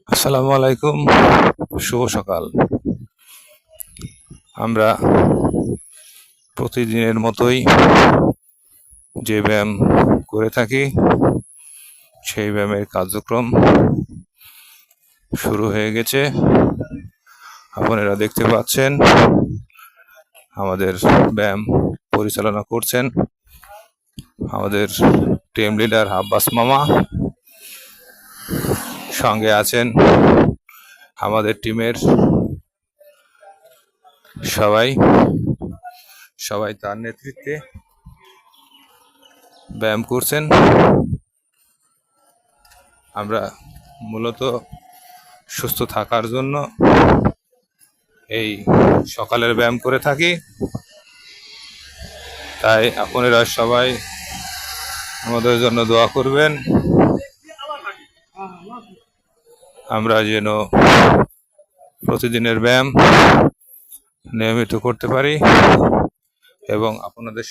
আসসালামু আলাইকুম, শুভ সকাল। আমরা প্রতিদিনের মতোই যে ব্যায়াম করে থাকি সেই ব্যায়ামের কার্যক্রম শুরু হয়ে গেছে। আপনারা দেখতে পাচ্ছেন আমাদের ব্যায়াম পরিচালনা করছেন আমাদের টিম লিডার আব্বাস মামা। সঙ্গে আছেন আমাদের টিমের সবাই তার নেতৃত্বে ব্যায়াম করছেন। আমরা মূলত সুস্থ থাকার জন্য এই সকালের ব্যায়াম করে থাকি, তাই আপনারা সবাই আমাদের জন্য দোয়া করবেন, আমরা যেন প্রতিদিনের ব্যায়াম নিয়মিত করতে পারি এবং আপনাদের